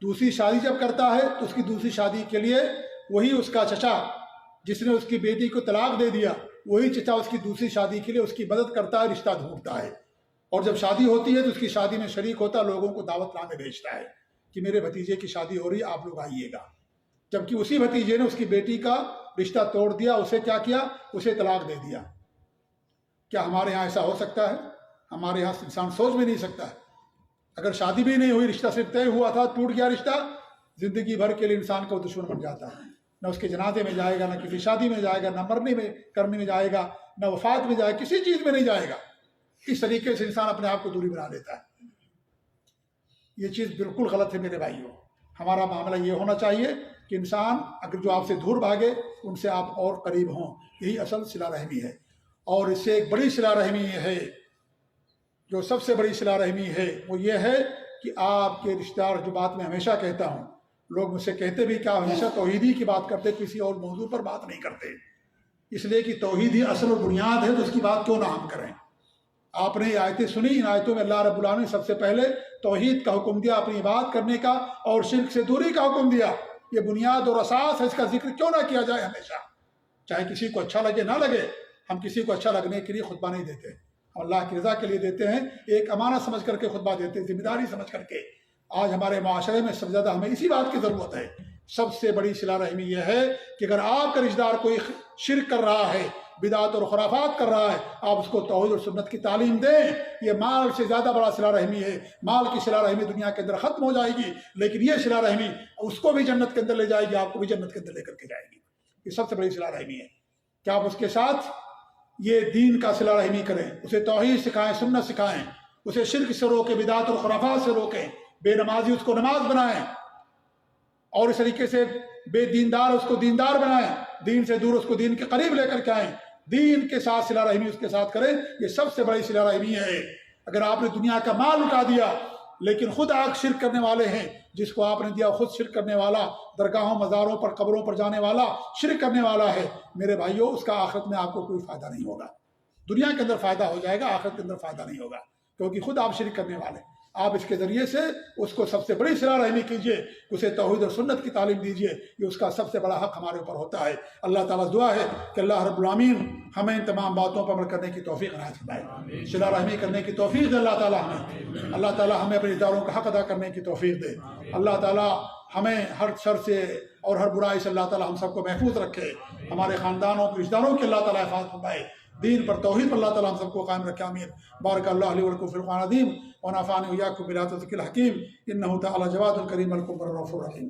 دوسری شادی جب کرتا ہے تو اس کی دوسری شادی کے لیے وہی اس کا چچا جس نے اس کی بیٹی کو طلاق دے دیا، وہی چچا اس کی دوسری شادی کے لیے اس کی مدد کرتا ہے، رشتہ ڈھونڈتا ہے، اور جب شادی ہوتی ہے تو اس کی شادی میں شریک ہوتا ہے، لوگوں کو دعوت نامے بھیجتا ہے کہ میرے بھتیجے کی شادی ہو رہی ہے، آپ لوگ آئیے گا۔ جبکہ اسی بھتیجے نے اس کی بیٹی کا رشتہ توڑ دیا، اسے کیا کیا؟ اسے طلاق دے دیا۔ کیا ہمارے ہاں ایسا ہو سکتا ہے؟ ہمارے ہاں انسان سوچ بھی نہیں سکتا ہے۔ اگر شادی بھی نہیں ہوئی، رشتہ صرف طے ہوا تھا، ٹوٹ گیا رشتہ، زندگی بھر کے لیے انسان کا دشمن بن جاتا ہے۔ نہ اس کے جنازے میں جائے گا، نہ کسی شادی میں جائے گا، نہ مرنے میں کرنے میں جائے گا، نہ وفات میں جائے گا، کسی چیز میں نہیں جائے گا۔ اس طریقے سے انسان اپنے آپ کو دوری بنا لیتا ہے۔ یہ چیز بالکل غلط ہے میرے بھائیوں۔ ہمارا معاملہ یہ ہونا چاہیے کہ انسان اگر جو آپ سے دور بھاگے ان سے آپ اور قریب ہوں، یہی اصل صلہ رحمی ہے۔ اور اس سے ایک بڑی صلہ رحمی ہے، جو سب سے بڑی صلہ رحمی ہے وہ یہ ہے کہ آپ کے رشتہ دار، جو بات میں ہمیشہ کہتا ہوں، لوگ مجھ سے کہتے بھی کہ آپ ہمیشہ توحیدی کی بات کرتے، کسی اور موضوع پر بات نہیں کرتے، اس لیے کہ توحید ہی اصل و بنیاد ہے، تو اس کی بات کیوں نہ ہم کریں۔ آپ نے یہ آیتیں سنی، ان آیتوں میں اللہ رب العالمین نے سب سے پہلے توحید کا حکم دیا، اپنی عبادت کرنے کا، اور شرک سے دوری کا حکم دیا۔ یہ بنیاد اور اساس ہے، اس کا ذکر کیوں نہ کیا جائے ہمیشہ، چاہے کسی کو اچھا لگے نہ لگے۔ ہم کسی کو اچھا لگنے کے لیے خطبہ نہیں دیتے، ہم اللہ کی رضا کے لیے دیتے ہیں، ایک امانت سمجھ کر کے خطبہ دیتے ہیں، ذمہ داری سمجھ کر کے۔ آج ہمارے معاشرے میں سب سے زیادہ ہمیں اسی بات کی ضرورت ہے۔ سب سے بڑی صلہ رحمی یہ ہے کہ اگر آپ کا رشتہ دار کوئی شرک کر رہا ہے، بدعت اور خرافات کر رہا ہے، آپ اس کو توحید اور سنت کی تعلیم دیں۔ یہ مال سے زیادہ بڑا صلہ رحمی ہے۔ مال کی صلہ رحمی دنیا کے اندر ختم ہو جائے گی، لیکن یہ صلہ رحمی اس کو بھی جنت کے اندر لے جائے گی، آپ کو بھی جنت کے اندر لے کر کے جائے گی۔ یہ سب سے بڑی صلہ رحمی ہے کہ آپ اس کے ساتھ یہ دین کا صلہ رحمی کریں، اسے توحید سکھائیں، سنت سکھائیں، اسے شرک سے روکیں، بدعت اور خرافات سے روکیں، بے نمازی اس کو نماز بنائیں، اور اس طریقے سے بے دیندار اس کو دیندار بنائیں، دین سے دور اس کو دین کے قریب لے کر کے آئیں، دین کے ساتھ صلہ رحمی اس کے ساتھ کریں۔ یہ سب سے بڑی صلہ رحمی ہے۔ اگر آپ نے دنیا کا مال لٹا دیا لیکن خود آپ شرک کرنے والے ہیں، جس کو آپ نے دیا خود شرک کرنے والا، درگاہوں، مزاروں پر، قبروں پر جانے والا، شرک کرنے والا ہے، میرے بھائیوں، اس کا آخرت میں آپ کو کوئی فائدہ نہیں ہوگا۔ دنیا کے اندر فائدہ ہو جائے گا، آخرت کے اندر فائدہ نہیں ہوگا، کیونکہ خود آپ شرک کرنے والے۔ آپ اس کے ذریعے سے اس کو سب سے بڑی صلہ رحمی کیجیے، اسے توحید اور سنت کی تعلیم دیجیے، یہ اس کا سب سے بڑا حق ہمارے اوپر ہوتا ہے۔ اللہ تعالیٰ دعا ہے کہ اللہ رب العالمین ہمیں ان تمام باتوں پر عمل کرنے کی توفیق عنایت فرمائے، صلہ رحمی کرنے کی توفیق دے اللہ تعالیٰ ہمیں، اللہ تعالیٰ ہمیں اپنے اداروں کا حق ادا کرنے کی توفیق دے، اللہ تعالیٰ ہمیں ہر شر سے اور ہر برائی سے اللہ تعالیٰ ہم سب کو محفوظ رکھے، ہمارے خاندانوں کے رشتہ داروں کی اللہ تعالیٰ حفاظت فرمائے، دین پر توحید پر اللہ تعالیٰ ہم سب کو قائم رکھے، آمین۔ بارک اللہ علی ولکم فی القرآن العظیم ونفعنی وإياکم بالآیات والذکر الحکیم، انہ تعالی جواد کریم الکم الرؤوف الرحیم۔